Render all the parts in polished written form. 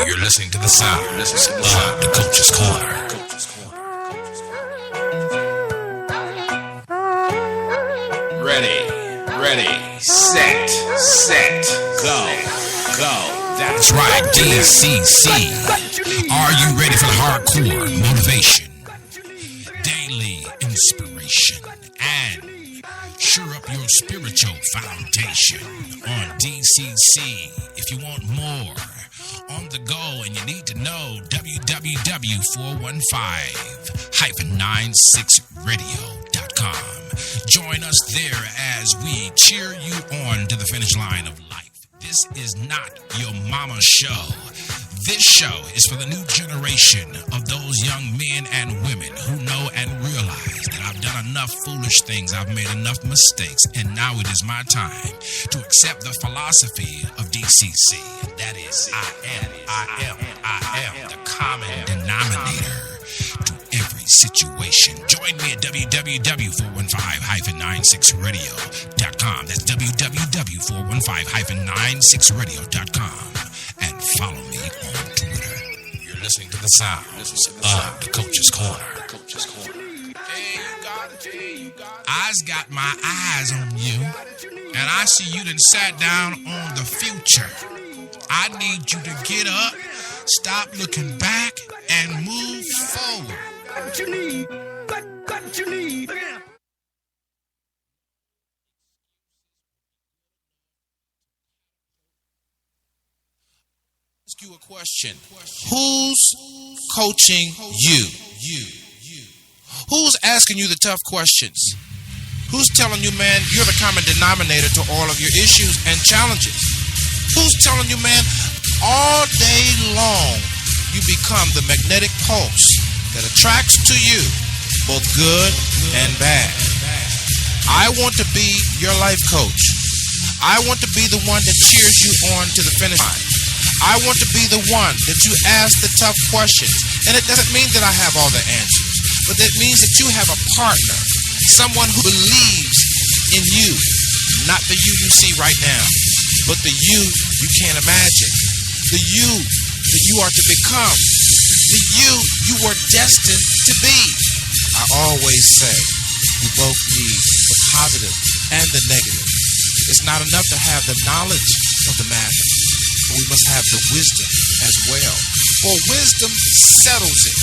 You're listening to the sound of the Coach's Corner. Ready, set, go. That's right, DCC. Are you ready for the hardcore motivation, daily inspiration, and sure up your spiritual foundation on DCC? If you want more on the go and you need to know, www.415-96radio.com. Join us there as we cheer you on to the finish line of life. This is not your mama's show. This show is for the new generation of those young men and women who know and realize that I've done enough foolish things, I've made enough mistakes, and now it is my time to accept the philosophy of DCC. And that is, I am the common denominator to every situation. Join me at www.415-96radio.com. That's www.415-96radio.com. And follow me on Twitter. You're listening to the sound of the Coach's Corner. I's got my eyes on you, and I see you done sat down on the future. I need you to get up, stop looking back, and move forward. What you need. Ask you a question. Who's coaching you? Who's asking you the tough questions? Who's telling you, man, you're the common denominator to all of your issues and challenges? Who's telling you, man, all day long you become the magnetic pulse that attracts to you both good and bad? I want to be your life coach. I want to be the one that cheers you on to the finish line. I want to be the one that you ask the tough questions. And it doesn't mean that I have all the answers, but that means that you have a partner, someone who believes in you, not the you see right now, but the you can't imagine, the you that you are to become, the you were destined to be. I always say we both need the positive and the negative. It's not enough to have the knowledge of the matter, but we must have the wisdom as well. For wisdom settles it.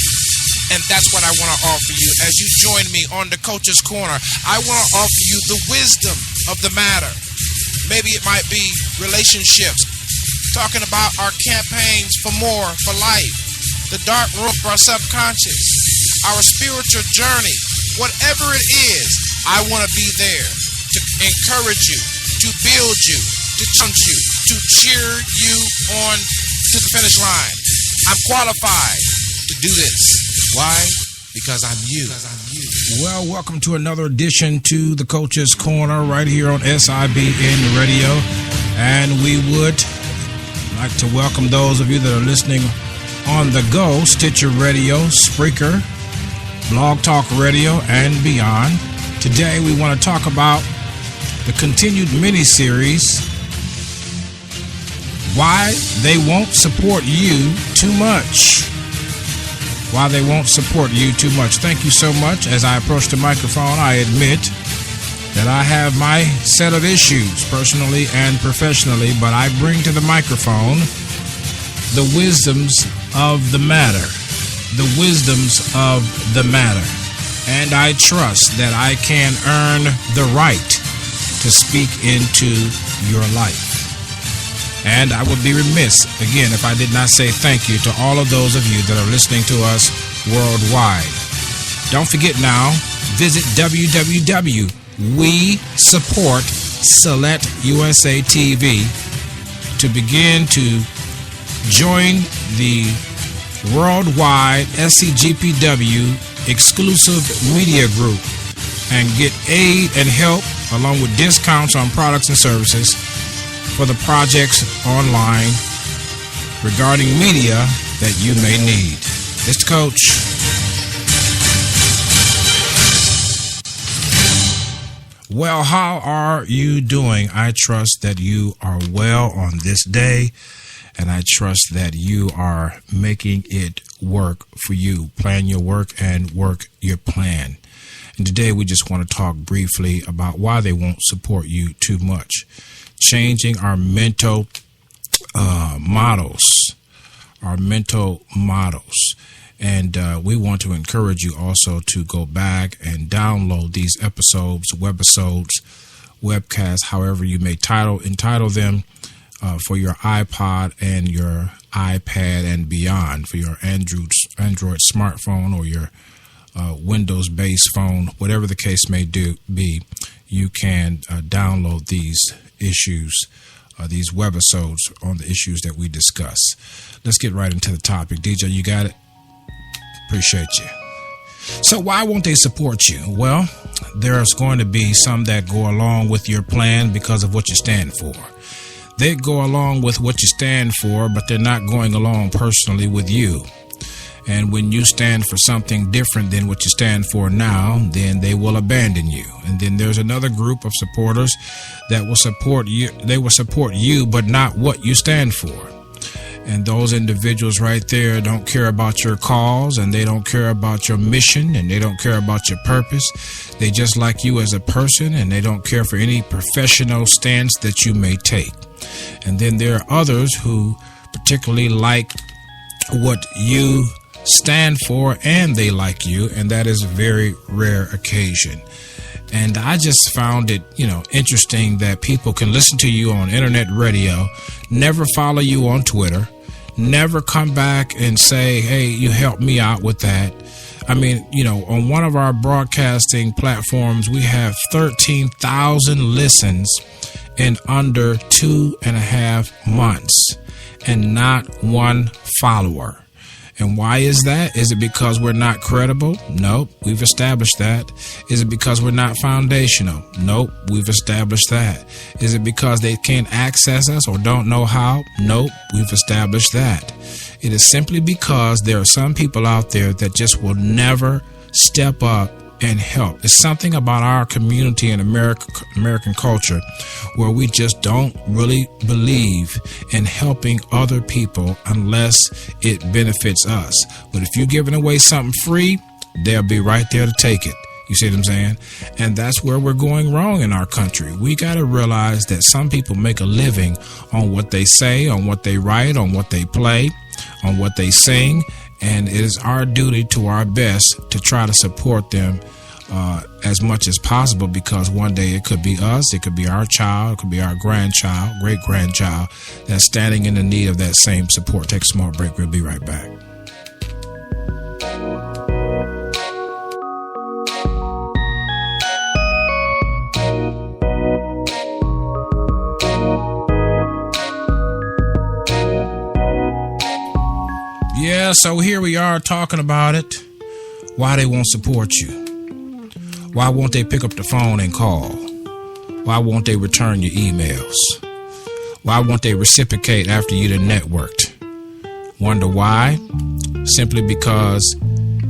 And that's what I want to offer you as you join me on the Coach's Corner. I want to offer you the wisdom of the matter. Maybe it might be relationships, talking about our campaigns for more, for life, the dark room of our subconscious, our spiritual journey, whatever it is. I want to be there to encourage you, to build you, to challenge you, to cheer you on to the finish line. I'm qualified to do this. Why? Because I'm you. Well, welcome to another edition to the Coach's Corner right here on SIBN Radio. And we would like to welcome those of you that are listening on the go, Stitcher Radio, Spreaker, Blog Talk Radio, and beyond. Today we want to talk about the continued mini-series, Why They Won't Support You Too Much. Why they won't support you too much. Thank you so much. As I approach the microphone, I admit that I have my set of issues, personally and professionally, but I bring to the microphone the wisdoms of the matter. The wisdoms of the matter. And I trust that I can earn the right to speak into your life. And I would be remiss, again, if I did not say thank you to all of those of you that are listening to us worldwide. Don't forget now, visit www.WeSupportSelectUSA.TV to begin to join the worldwide SCGPW exclusive media group and get aid and help along with discounts on products and services for the projects online regarding media that you may need. Mr. Coach. Well, how are you doing? I trust that you are well on this day and I trust that you are making it work for you. Plan your work and work your plan. And today we just want to talk briefly about why they won't support you too much. Changing our mental models. And we want to encourage you also to go back and download these episodes, webcasts, however you may entitle them, for your iPod and your iPad and beyond, for your Android smartphone or your Windows-based phone, whatever the case may be. You can download these issues, these webisodes on the issues that we discuss. Let's get right into the topic. DJ, you got it? Appreciate you. So why won't they support you? Well, there's going to be some that go along with your plan because of what you stand for. They go along with what you stand for, but they're not going along personally with you. And when you stand for something different than what you stand for now, then they will abandon you. And then there's another group of supporters that will support you. They will support you, but not what you stand for. And those individuals right there don't care about your cause, and they don't care about your mission, and they don't care about your purpose. They just like you as a person, and they don't care for any professional stance that you may take. And then there are others who particularly like what you stand for, and they like you, and that is a very rare occasion. And I just found it, interesting that people can listen to you on internet radio, never follow you on Twitter, never come back and say, hey, you helped me out with that. I mean, on one of our broadcasting platforms, we have 13,000 listens in under 2.5 months and not one follower. And why is that? Is it because we're not credible? Nope, we've established that. Is it because we're not foundational? Nope, we've established that. Is it because they can't access us or don't know how? Nope, we've established that. It is simply because there are some people out there that just will never step up and help. It's something about our community and American culture where we just don't really believe in helping other people unless it benefits us. But if you're giving away something free, they'll be right there to take it. You see what I'm saying? And that's where we're going wrong in our country. We got to realize that some people make a living on what they say, on what they write, on what they play, on what they sing. And it is our duty to our best to try to support them as much as possible, because one day it could be us, it could be our child, it could be our grandchild, great-grandchild that's standing in the need of that same support. Take a small break. We'll be right back. Yeah, so here we are talking about it. Why they won't support you. Why won't they pick up the phone and call? Why won't they return your emails? Why won't they reciprocate after you done networked? Wonder why? Simply because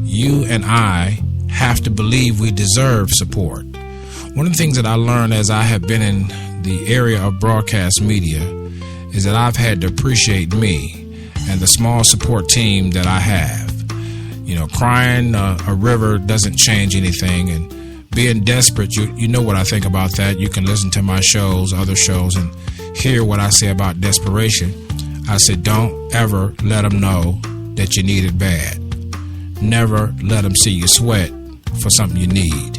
you and I have to believe we deserve support. One of the things that I learned as I have been in the area of broadcast media is that I've had to appreciate me and the small support team that I have. Crying a river doesn't change anything, and being desperate, you know what I think about that. You can listen to my shows, other shows, and hear what I say about desperation. I said, don't ever let them know that you need it bad. Never let them see you sweat for something you need.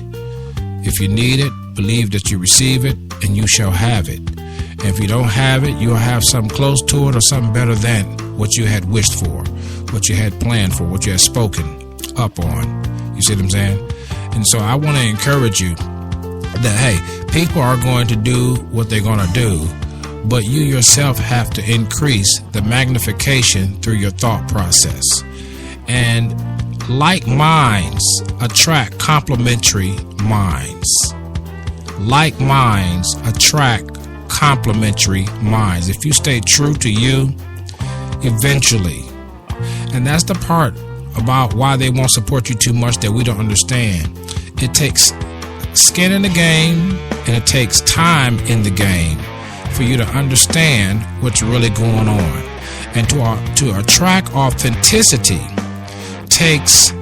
If you need it, believe that you receive it, and you shall have it. And if you don't have it, you'll have something close to it or something better than what you had wished for, what you had planned for, what you had spoken up on. You see what I'm saying? And so I want to encourage you that, hey, people are going to do what they're going to do, but you yourself have to increase the magnification through your thought process. And like minds attract complementary minds. Like minds attract complementary minds. If you stay true to you, eventually, and that's the part about why they won't support you too much that we don't understand. It takes skin in the game, and it takes time in the game for you to understand what's really going on. And to attract authenticity takes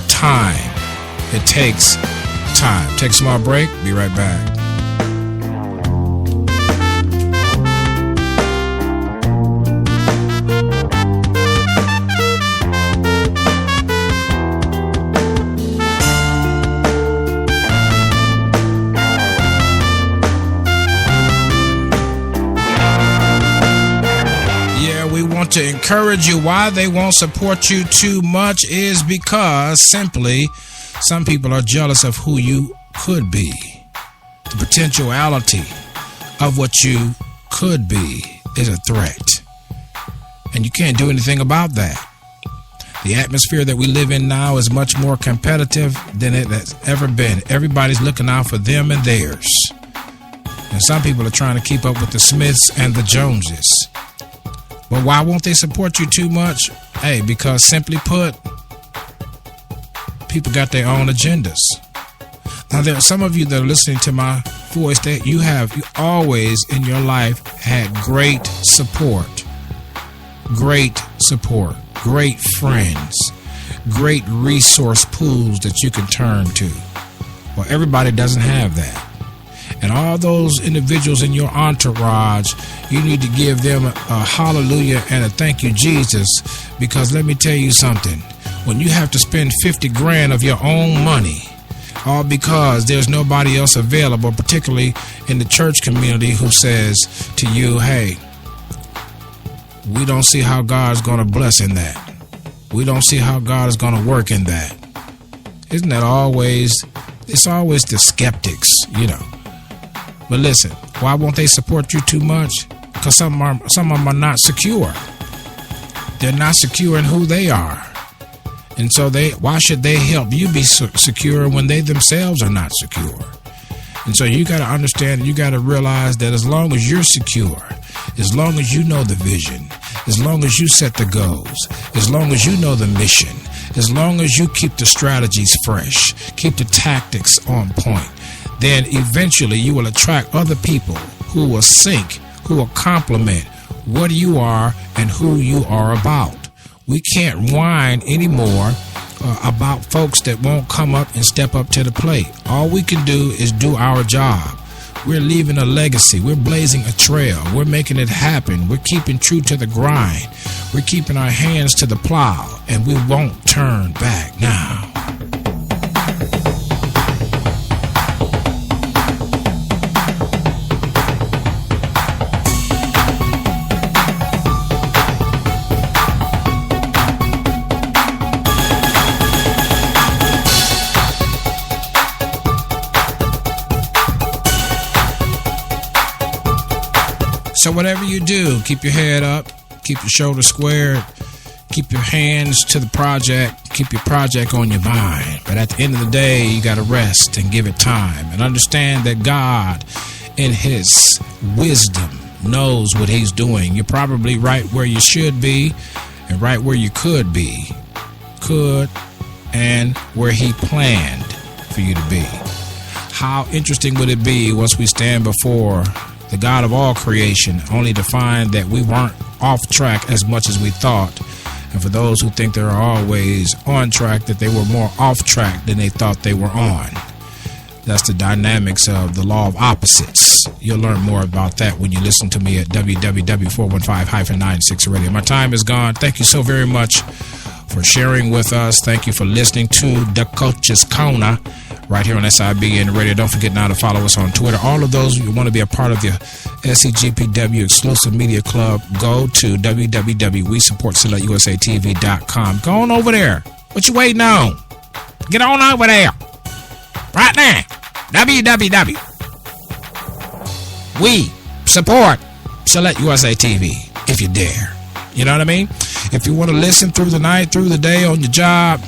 time. It takes time. Take a small break. Be right back. To encourage you. Why they won't support you too much is because simply some people are jealous of who you could be. The potentiality of what you could be is a threat, and you can't do anything about that. The atmosphere that we live in now is much more competitive than it has ever been. Everybody's looking out for them and theirs, and some people are trying to keep up with the Smiths and the Joneses. But why won't they support you too much? Hey, because simply put, people got their own agendas. Now, there are some of you that are listening to my voice that you always in your life had great support, great friends, great resource pools that you can turn to. Well, everybody doesn't have that. And all those individuals in your entourage, you need to give them a hallelujah and a thank you, Jesus, because let me tell you something. When you have to spend 50 grand of your own money, all because there's nobody else available, particularly in the church community, who says to you, hey, we don't see how God's going to bless in that. We don't see how God is going to work in that. Isn't that always, it's always the skeptics, you know. But listen, why won't they support you too much? Because some of them are not secure. They're not secure in who they are. And so why should they help you be secure when they themselves are not secure? And so you got to understand, you got to realize that as long as you're secure, as long as you know the vision, as long as you set the goals, as long as you know the mission, as long as you keep the strategies fresh, keep the tactics on point, then eventually you will attract other people who will sync, who will complement what you are and who you are about. We can't whine anymore about folks that won't come up and step up to the plate. All we can do is do our job. We're leaving a legacy. We're blazing a trail. We're making it happen. We're keeping true to the grind. We're keeping our hands to the plow, and we won't turn back now. So whatever you do, keep your head up, keep your shoulders squared, keep your hands to the project, keep your project on your mind. But at the end of the day, you got to rest and give it time and understand that God, in His wisdom, knows what He's doing. You're probably right where you should be and right where you could be, and where He planned for you to be. How interesting would it be once we stand before the God of all creation, only to find that we weren't off track as much as we thought. And for those who think they're always on track, that they were more off track than they thought they were on. That's the dynamics of the law of opposites. You'll learn more about that when you listen to me at www.415-96 Radio. My time is gone. Thank you so very much for sharing with us. Thank you for listening to The Coach's Corner right here on SIBN Radio. Don't forget now to follow us on Twitter. All of those who want to be a part of the SEGPW Exclusive Media Club, go to www.WeSupportSelectUSATV.com. Go on over there. What you waiting on? Get on over there. Right now. www. We support Select USA TV, if you dare. You know what I mean? If you want to listen through the night, through the day, on your job,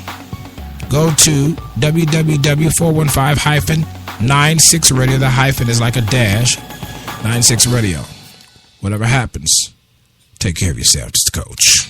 go to www.415-96 Radio. The hyphen is like a dash. 96 Radio. Whatever happens, take care of yourself. It's the coach.